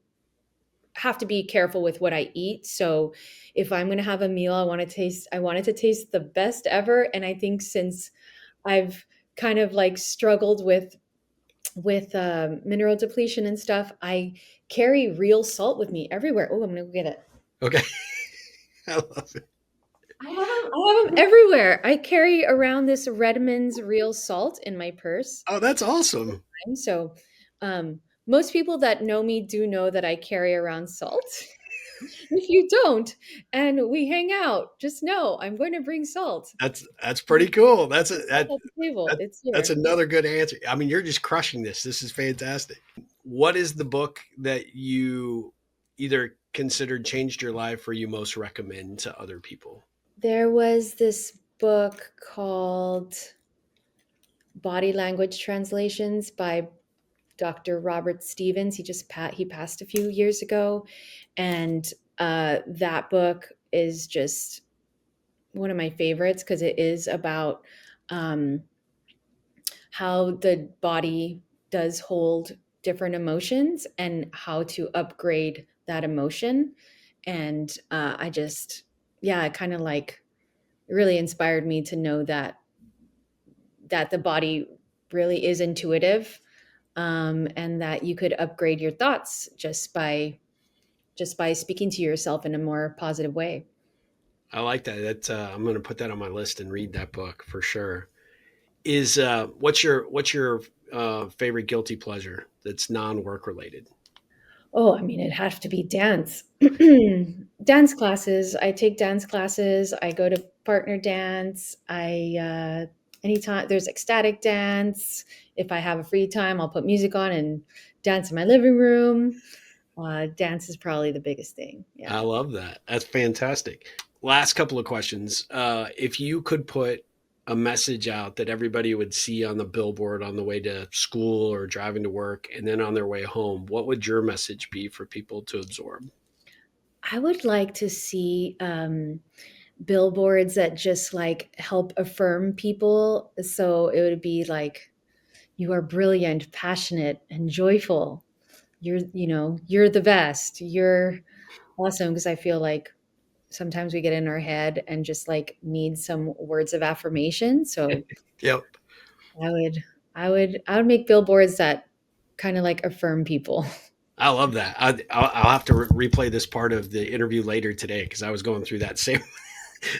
have to be careful with what I eat. So if I'm going to have a meal, I want it to taste the best ever. And I think since I've kind of like struggled with mineral depletion and stuff, I carry real salt with me everywhere. Oh, I'm gonna go get it.
Okay. I love it.
I have them everywhere. I carry around this Redmond's real salt in my purse.
Oh, that's awesome.
So, most people that know me do know that I carry around salt. If you don't, and we hang out, just know I'm going to bring salt.
That's pretty cool.
Salt at the table.
That
It's
that's
here.
another good answer. I mean, you're just crushing this. This is fantastic. What is the book that you either considered changed your life or you most recommend to other people?
There was this book called Body Language Translations by Dr. Robert Stevens. He passed a few years ago, and that book is just one of my favorites because it is about um, how the body does hold different emotions and how to upgrade that emotion. And I just, yeah, it kind of like it really inspired me to know that the body really is intuitive, and that you could upgrade your thoughts just by speaking to yourself in a more positive way.
I like that. I'm going to put that on my list and read that book for sure. Is what's your favorite guilty pleasure that's non-work related?
Oh, I mean, it has to be dance. Dance classes. I take dance classes. I go to partner dance. Anytime there's ecstatic dance. If I have a free time, I'll put music on and dance in my living room. Dance is probably the biggest thing.
I
Yeah.
love that. That's fantastic. Last couple of questions. If you could put a message out that everybody would see on the billboard on the way to school or driving to work and then on their way home, what would your message be for people to absorb?
I would like to see billboards that just like help affirm people. So it would be like, you are brilliant, passionate, and joyful. You're the best. You're awesome. Because I feel like sometimes we get in our head and just like need some words of affirmation. So
Yep.
I would, I would make billboards that kind of like affirm people.
I love that. I'll have to replay this part of the interview later today because I was going through that same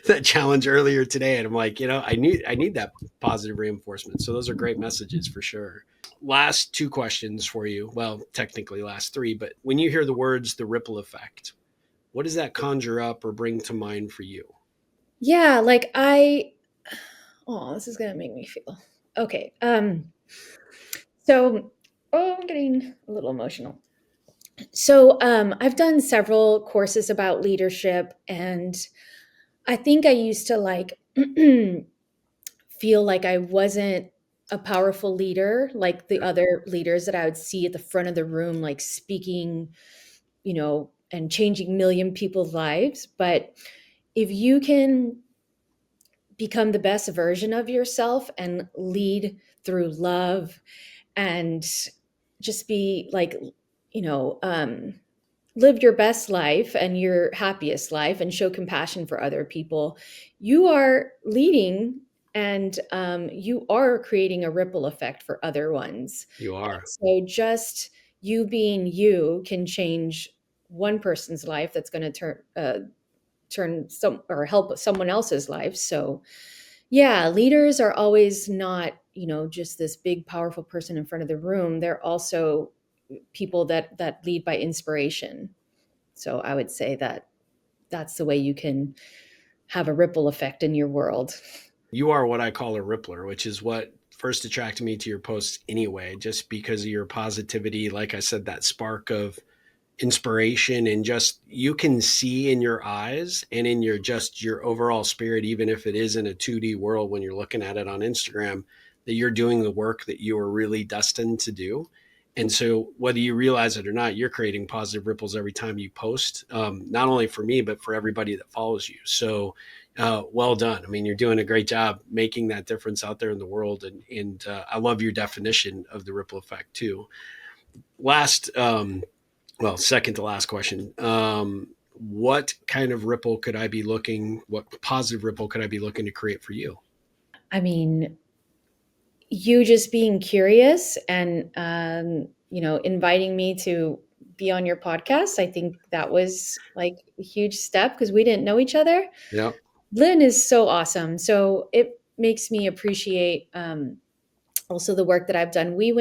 that challenge earlier today, and I'm like, I need that positive reinforcement. So those are great messages for sure. Last two questions for you. Well, technically last three, but when you hear the words the ripple effect, what does that conjure up or bring to mind for you?
Yeah, oh, this is gonna make me feel okay. So, oh, I'm getting a little emotional. So, I've done several courses about leadership, and I think I used to like feel like I wasn't a powerful leader like the other leaders that I would see at the front of the room, like speaking, and changing million people's lives. But if you can become the best version of yourself and lead through love and just be like, you know, um, live your best life and your happiest life and show compassion for other people, you are leading, and you are creating a ripple effect for other ones.
You are.
So just you being you can change one person's life that's going to turn some or help someone else's life. So yeah, leaders are always not, just this big powerful person in front of the room. They're also people that lead by inspiration. So I would say that that's the way you can have a ripple effect in your world.
You are what I call a rippler, which is what first attracted me to your posts anyway, just because of your positivity. Like I said, that spark of inspiration, and just you can see in your eyes and in your overall spirit, even if it is in a 2D world when you're looking at it on Instagram, that you're doing the work that you are really destined to do. And so whether you realize it or not, you're creating positive ripples every time you post, not only for me but for everybody that follows you. So well done. I mean, you're doing a great job making that difference out there in the world. And I love your definition of the ripple effect too. Last well, second to last question. What kind of ripple could I be looking? What positive ripple could I be looking to create for you?
I mean, you just being curious and inviting me to be on your podcast. I think that was like a huge step because we didn't know each other.
Yep.
Lynn is so awesome. So it makes me appreciate also the work that I've done. We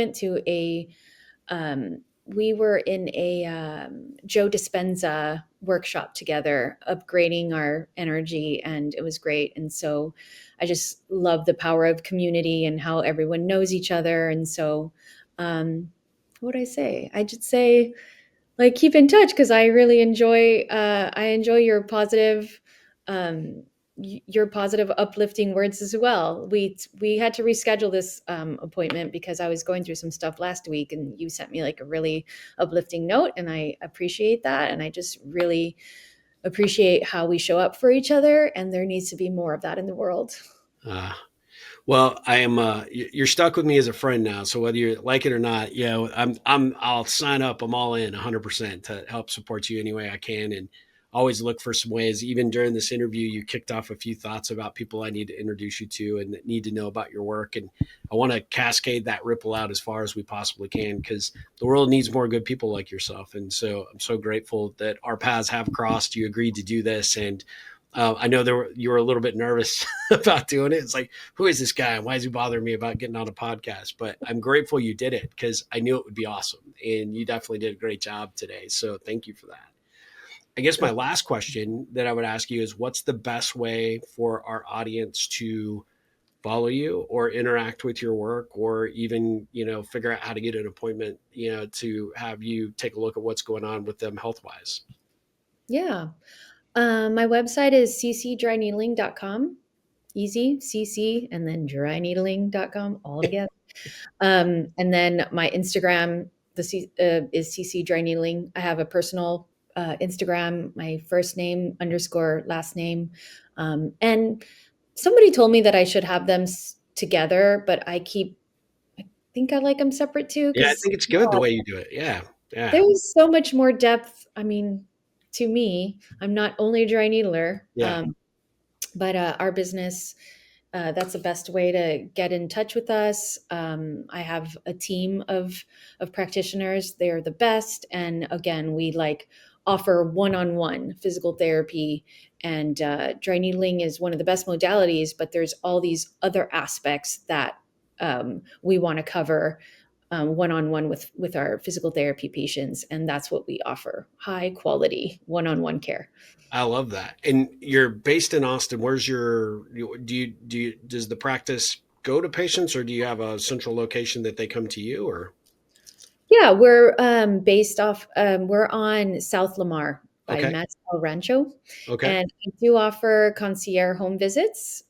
were in a Joe Dispenza workshop together, upgrading our energy, and it was great. And so I just love the power of community and how everyone knows each other. And so, what would I say? I just say, like, keep in touch because I really enjoy your positive your positive uplifting words as well. We had to reschedule this appointment because I was going through some stuff last week, and you sent me like a really uplifting note, and I appreciate that. And I just really appreciate how we show up for each other, and there needs to be more of that in the world.
Uh, Well, I am. You're stuck with me as a friend now. So whether you like it or not, I'll sign up. I'm all in 100% to help support you any way I can, and always look for some ways. Even during this interview, you kicked off a few thoughts about people I need to introduce you to and that need to know about your work. And I want to cascade that ripple out as far as we possibly can because the world needs more good people like yourself. And so I'm so grateful that our paths have crossed. You agreed to do this, and I know you were a little bit nervous about doing it. It's like, who is this guy? Why is he bothering me about getting on a podcast? But I'm grateful you did it because I knew it would be awesome. And you definitely did a great job today. So thank you for that. I guess my last question that I would ask you is what's the best way for our audience to follow you or interact with your work or even, figure out how to get an appointment, to have you take a look at what's going on with them health wise?
Yeah. My website is ccdryneedling.com. Easy, cc, and then dryneedling.com all together. And then my Instagram is CC Dry Needling. I have a personal Instagram, my first name _ last name. And somebody told me that I should have them together, but I think I like them separate too
Yeah, I
because
think it's good the way you do it. Yeah. Yeah.
there's so much more depth. I mean, to me, I'm not only a dry needler,
Yeah.
but our business, that's the best way to get in touch with us. I have a team of practitioners. They are the best. And again, we offer one-on-one physical therapy, and dry needling is one of the best modalities, but there's all these other aspects that we want to cover one-on-one with our physical therapy patients. And that's what we offer: high quality one-on-one care.
I love that. And you're based in Austin. Where's does the practice go to patients or do you have a central location that they come to you or?
Yeah, we're we're on South Lamar by
Okay.
Matt's El Rancho,
Okay.
and we do offer concierge home visits.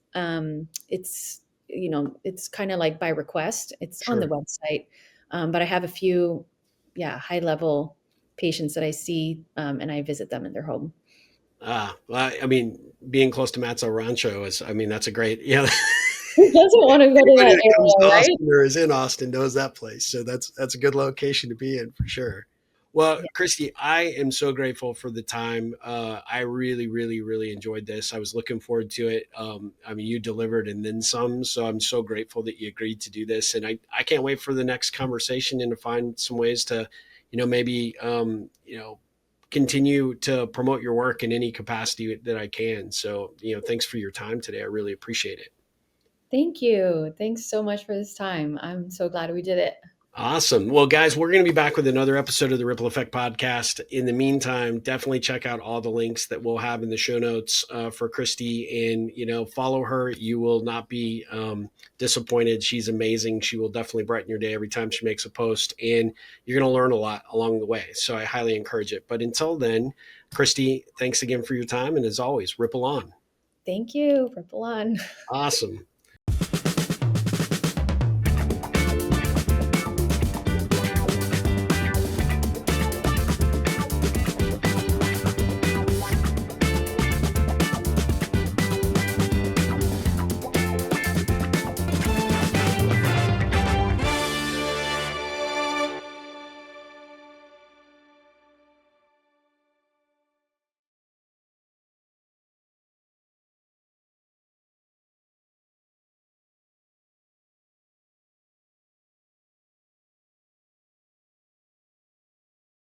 It's kind of like by request. It's on the
Sure.
website, but I have a few, yeah, high level patients that I see, and I visit them in their home.
Well, I mean, being close to Matzo Rancho that's a great,
Who doesn't want to go to
anybody
that
that comes to
area, right?
Austin or is in Austin knows that place. So that's a good location to be in for sure. Well,
Yeah.
Cristi, I am so grateful for the time. I really, really, really enjoyed this. I was looking forward to it. You delivered and then some. So I'm so grateful that you agreed to do this. And I can't wait for the next conversation and to find some ways to, maybe, continue to promote your work in any capacity that I can. So, thanks for your time today. I really appreciate it.
Thank you. Thanks so much for this time. I'm so glad we did it.
Awesome. Well, guys, we're going to be back with another episode of the Ripple Effect podcast. In the meantime, definitely check out all the links that we'll have in the show notes for Cristi and, follow her. You will not be disappointed. She's amazing. She will definitely brighten your day every time she makes a post and you're going to learn a lot along the way. So I highly encourage it. But until then, Cristi, thanks again for your time. And as always, ripple on.
Thank you. Ripple on.
Awesome.